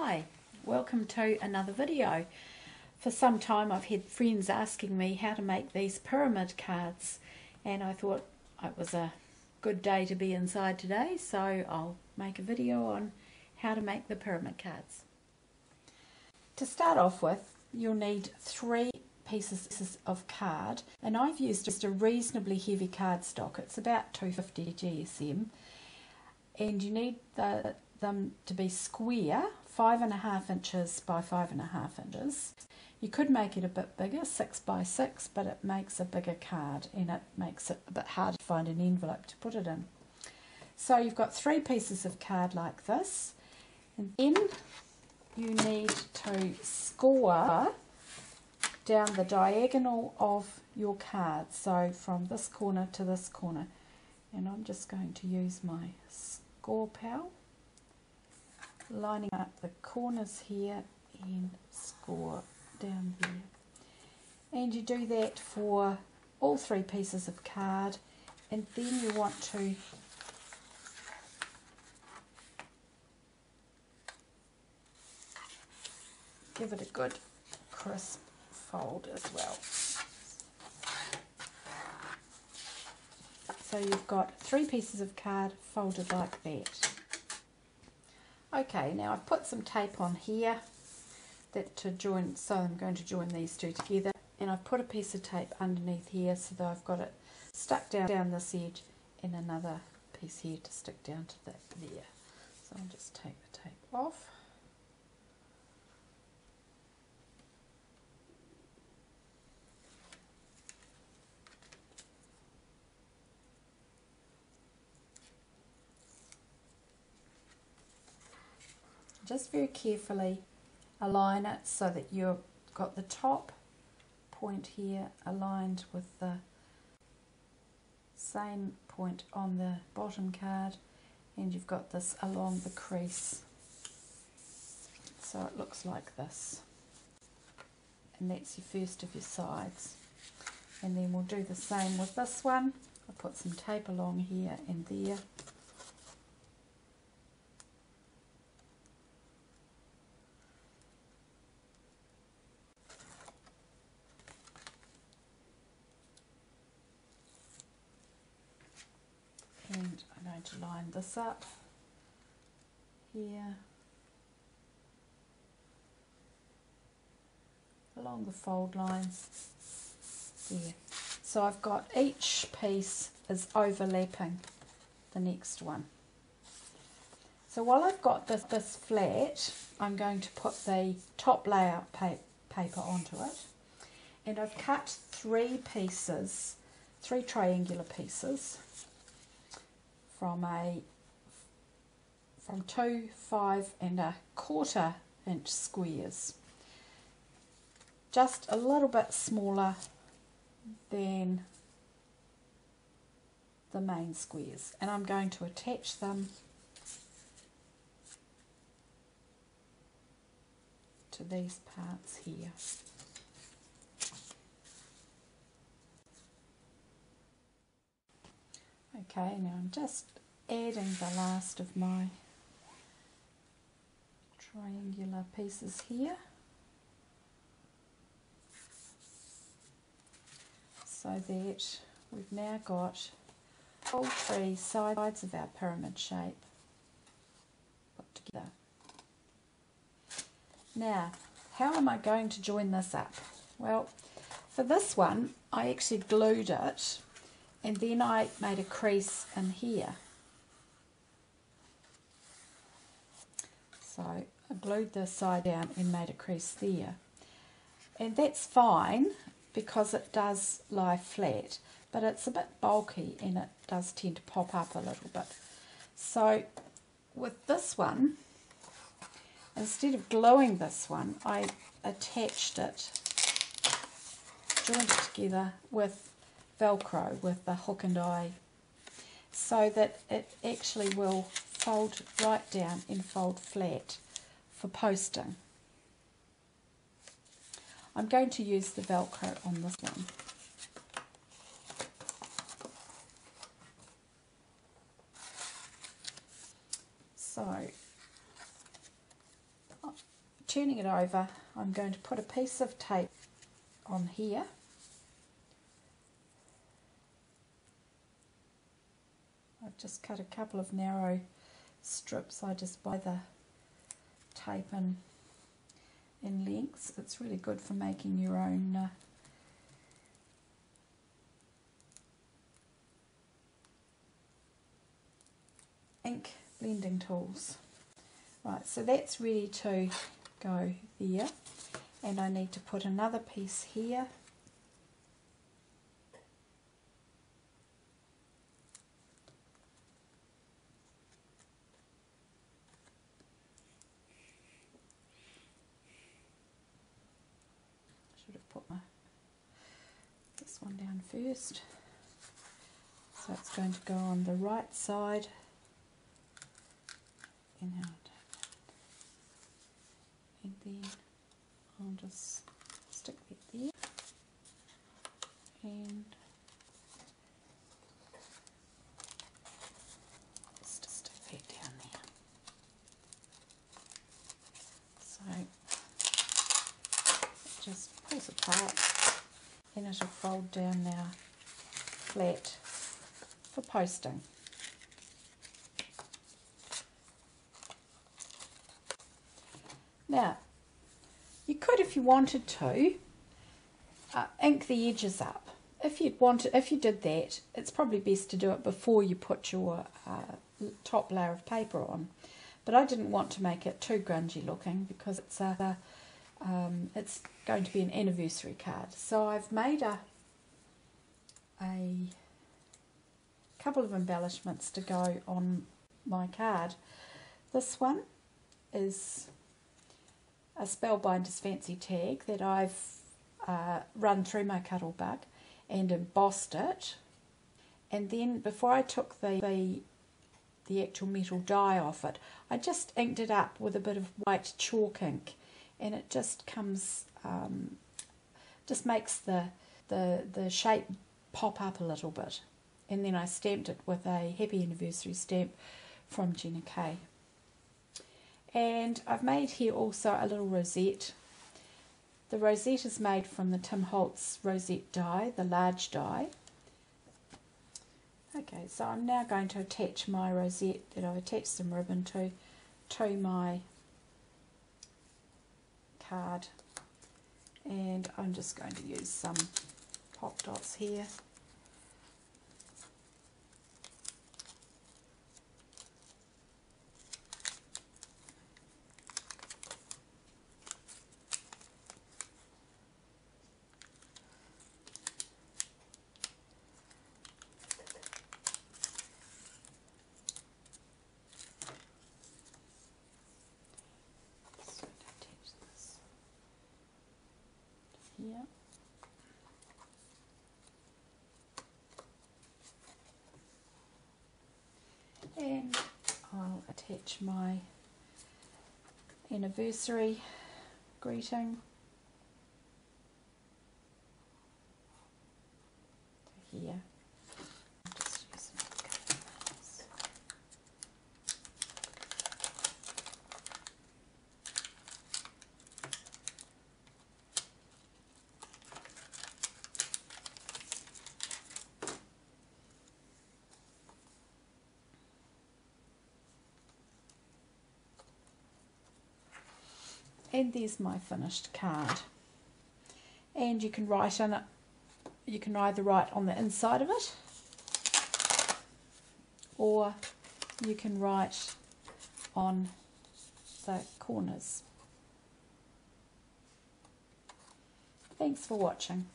Hi, welcome to another video. For some time I've had friends asking me how to make these pyramid cards, and I thought it was a good day to be inside today, so I'll make a video on how to make the pyramid cards. To start off with, you'll need 3 pieces of card, and I've used just a reasonably heavy cardstock. It's about 250 GSM, and you need them to be square, 5.5 inches by 5.5 inches. You could make it a bit bigger, 6 by 6, but it makes a bigger card and it makes it a bit harder to find an envelope to put it in. So you've got 3 pieces of card like this, and then you need to score down the diagonal of your card, so from this corner to this corner, and I'm just going to use my score pal, lining up the corners here and score down there. And you do that for all 3 pieces of card, and then you want to give it a good crisp fold as well. So you've got 3 pieces of card folded like that. Okay, now I've put some tape on here to join, so I'm going to join these 2 together, and I've put a piece of tape underneath here so that I've got it stuck down this edge and another piece here to stick down to that there. So I'll just take the tape off. Just very carefully align it so that you've got the top point here aligned with the same point on the bottom card, and you've got this along the crease, so it looks like this, and that's your first of your sides. And then we'll do the same with this one. I'll put some tape along here and there. And I'm going to line this up here along the fold lines there. So I've got each piece is overlapping the next one. So while I've got this flat, I'm going to put the top layout paper onto it, and I've cut 3 pieces, 3 triangular pieces from 2 5.25 inch squares, just a little bit smaller than the main squares, and I'm going to attach them to these parts here. Okay, now I'm just adding the last of my triangular pieces here, so that we've now got all 3 sides of our pyramid shape put together. Now, how am I going to join this up? Well, for this one I actually glued it, and then I made a crease in here. So I glued this side down and made a crease there. And that's fine because it does lie flat, but it's a bit bulky and it does tend to pop up a little bit. So with this one, instead of gluing this one, I attached it, joined it together with Velcro, with the hook and eye, so that it actually will fold right down and fold flat for posting. I'm going to use the Velcro on this one. So turning it over, I'm going to put a piece of tape on here. I've just cut a couple of narrow strips. I just buy the tape in lengths. It's really good for making your own ink blending tools. Right, so that's ready to go there, and I need to put another piece here. Should have put this one down first. So it's going to go on the right side, and then I'll just stick that there, and just stick that down there. So it just pulls apart, then it'll fold down now flat for posting. Now, you could, if you wanted to, ink the edges up. If you did that, it's probably best to do it before you put your top layer of paper on. But I didn't want to make it too grungy looking because it's going to be an anniversary card. So I've made a couple of embellishments to go on my card. This one is a Spellbinder's Fancy tag that I've run through my Cuttlebug and embossed it, and then before I took the actual metal die off it, I just inked it up with a bit of white chalk ink, and it just comes just makes the shape pop up a little bit. And then I stamped it with a happy anniversary stamp from Jenna Kay. And I've made here also a little rosette. The rosette is made from the Tim Holtz rosette die, the large die. Okay, so I'm now going to attach my rosette that I've attached some ribbon to my card. And I'm just going to use some pop dots here. Here. And I'll attach my anniversary greeting to here. Just use some colours. And there's my finished card. And you can write on it, you can either write on the inside of it, or you can write on the corners. Thanks for watching.